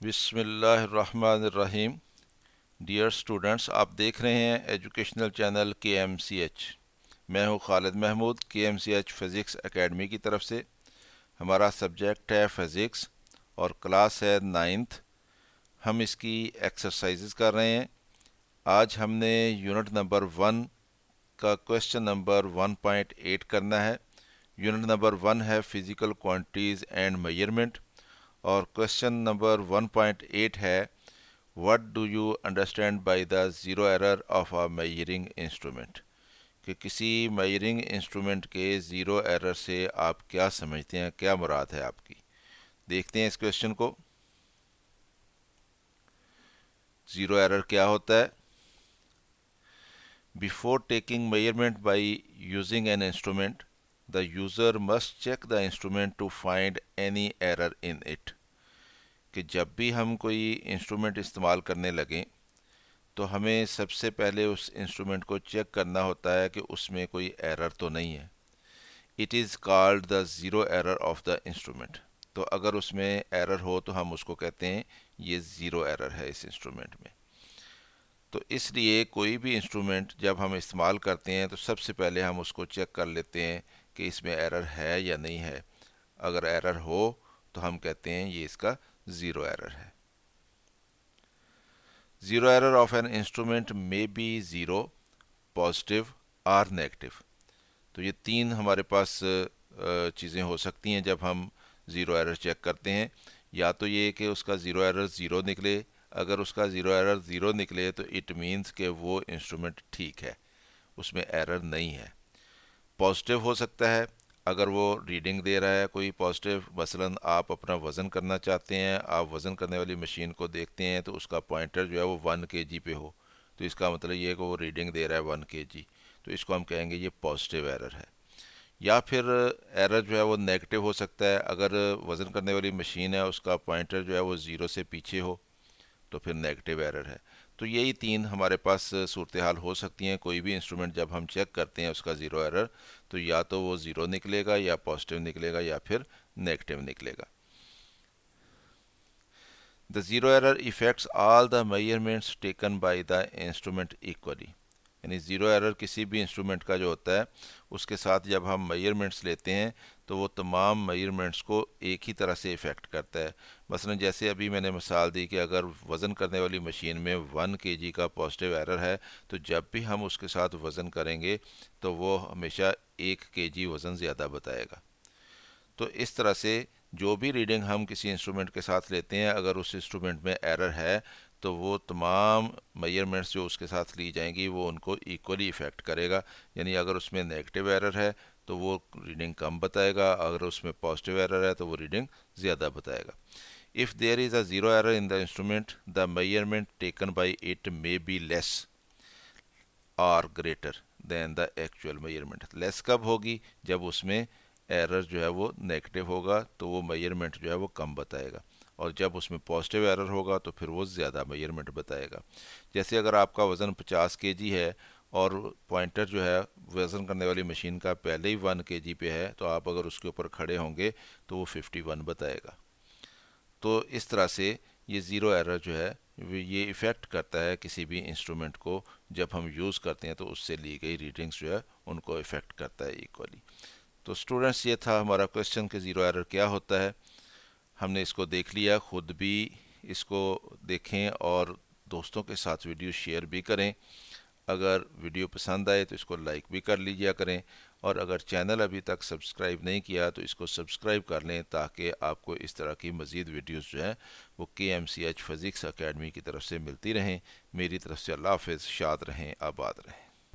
بسم اللہ الرحمن الرحیم۔ ڈیئر اسٹوڈنٹس، آپ دیکھ رہے ہیں educational channel K M C H. میں ہوں Khalid Mahmood, K M C H physics academy کی طرف سے۔ ہمارا سبجیکٹ ہے فزکس اور کلاس ہے 9th۔ ہم اس کی ایکسرسائزز کر رہے ہیں۔ آج ہم نے یونٹ نمبر 1 کا کویشچن نمبر 1.8 کرنا ہے۔ یونٹ نمبر 1 ہے فزیکل کوانٹیٹیز اینڈ میجرمنٹ، اور کویشچن نمبر 1.8 ہے what do you understand by the zero error of a measuring instrument, کہ کسی میجرنگ انسٹرومنٹ کے زیرو ایرر سے آپ کیا سمجھتے ہیں، کیا مراد ہے آپ کی۔ دیکھتے ہیں اس کویشچن کو۔ زیرو ایرر کیا ہوتا ہے؟ Before taking measurement by using an instrument the user must check the instrument to find any error in it، کہ جب بھی ہم کوئی انسٹرومنٹ استعمال کرنے لگیں تو ہمیں سب سے پہلے اس انسٹرومنٹ کو چیک کرنا ہوتا ہے کہ اس میں کوئی ایرر تو نہیں ہے۔ It is called the zero error of the instrument. تو اگر اس میں ایرر ہو تو ہم اس کو کہتے ہیں یہ زیرو ایرر ہے اس انسٹرومنٹ میں۔ تو اس لیے کوئی بھی انسٹرومنٹ جب ہم استعمال کرتے ہیں تو سب سے پہلے ہم اس کو چیک کر لیتے ہیں کہ اس میں ایرر ہے یا نہیں ہے۔ اگر ایرر ہو تو ہم کہتے ہیں یہ اس کا زیرو ایرر ہے۔ Zero error of an instrument میں بی زیرو، پازیٹیو اور نیگیٹو۔ تو یہ تین ہمارے پاس چیزیں ہو سکتی ہیں جب ہم زیرو ایرر چیک کرتے ہیں۔ یا تو یہ کہ اس کا زیرو ایرر زیرو نکلے۔ اگر اس کا زیرو ایرر زیرو نکلے تو اٹ مینس کہ وہ انسٹرومنٹ ٹھیک ہے، اس میں ایرر نہیں ہے۔ پازیٹیو ہو سکتا ہے، اگر وہ ریڈنگ دے رہا ہے کوئی پازیٹیو، مثلا آپ اپنا وزن کرنا چاہتے ہیں، آپ وزن کرنے والی مشین کو دیکھتے ہیں تو اس کا پوائنٹر جو ہے وہ 1 kg پہ ہو، تو اس کا مطلب یہ ہے کہ وہ ریڈنگ دے رہا ہے 1 kg، تو اس کو ہم کہیں گے یہ پازیٹیو ایرر ہے۔ یا پھر ایرر جو ہے وہ نیگیٹو ہو سکتا ہے، اگر وزن کرنے والی مشین ہے اس کا پوائنٹر جو ہے وہ 0 سے پیچھے ہو تو پھر نیگیٹو ایرر ہے۔ تو یہی تین ہمارے پاس صورتحال ہو سکتی ہیں۔ کوئی بھی انسٹرومنٹ جب ہم چیک کرتے ہیں اس کا زیرو ایرر، تو یا تو وہ زیرو نکلے گا، یا پازیٹیو نکلے گا، یا پھر نیگیٹو نکلے گا۔ The zero error affects all the measurements taken by the instrument equally، یعنی زیرو ایرر کسی بھی انسٹرومنٹ کا جو ہوتا ہے اس کے ساتھ جب ہم میجرمنٹس لیتے ہیں تو وہ تمام میجرمنٹس کو ایک ہی طرح سے افیکٹ کرتا ہے۔ مثلا جیسے ابھی میں نے مثال دی کہ اگر وزن کرنے والی مشین میں 1 kg کا پازیٹیو ایرر ہے تو جب بھی ہم اس کے ساتھ وزن کریں گے تو وہ ہمیشہ 1 kg وزن زیادہ بتائے گا۔ تو اس طرح سے جو بھی ریڈنگ ہم کسی انسٹرومنٹ کے ساتھ لیتے ہیں، اگر اس انسٹرومنٹ میں ایرر ہے تو وہ تمام میجرمنٹس جو اس کے ساتھ لی جائیں گی وہ ان کو ایکولی افیکٹ کرے گا۔ یعنی اگر اس میں نیگیٹو ایرر ہے تو وہ ریڈنگ کم بتائے گا، اگر اس میں پازیٹیو ایرر ہے تو وہ ریڈنگ زیادہ بتائے گا۔ If there is a zero error in the instrument, the measurement taken by it may be less or greater than the actual measurement۔ لیس کب ہوگی؟ جب اس میں ایرر جو ہے وہ نیگیٹو ہوگا تو وہ میجرمنٹ جو ہے وہ کم بتائے گا، اور جب اس میں پازیٹیو ایرر ہوگا تو پھر وہ زیادہ میجرمنٹ بتائے گا۔ جیسے اگر آپ کا وزن 50 kg ہے اور پوائنٹر جو ہے وزن کرنے والی مشین کا پہلے ہی 1 kg پہ ہے، تو آپ اگر اس کے اوپر کھڑے ہوں گے تو وہ 51 بتائے گا۔ تو اس طرح سے یہ زیرو ایرر جو ہے یہ افیکٹ کرتا ہے کسی بھی انسٹرومنٹ کو، جب ہم یوز کرتے ہیں تو اس سے لی گئی ریڈنگس جو ہے ان کو افیکٹ کرتا ہے ایکولی۔ تو اسٹوڈنٹس، یہ تھا ہمارا کویشچن کہ زیرو ایرر کیا ہوتا ہے۔ ہم نے اس کو دیکھ لیا، خود بھی اس کو دیکھیں اور دوستوں کے ساتھ ویڈیو شیئر بھی کریں۔ اگر ویڈیو پسند آئے تو اس کو لائک بھی کر لیجیا کریں، اور اگر چینل ابھی تک سبسکرائب نہیں کیا تو اس کو سبسکرائب کر لیں تاکہ آپ کو اس طرح کی مزید ویڈیوز جو ہیں وہ K M C H physics academy کی طرف سے ملتی رہیں۔ میری طرف سے اللہ حافظ، شاد رہیں، آباد رہیں۔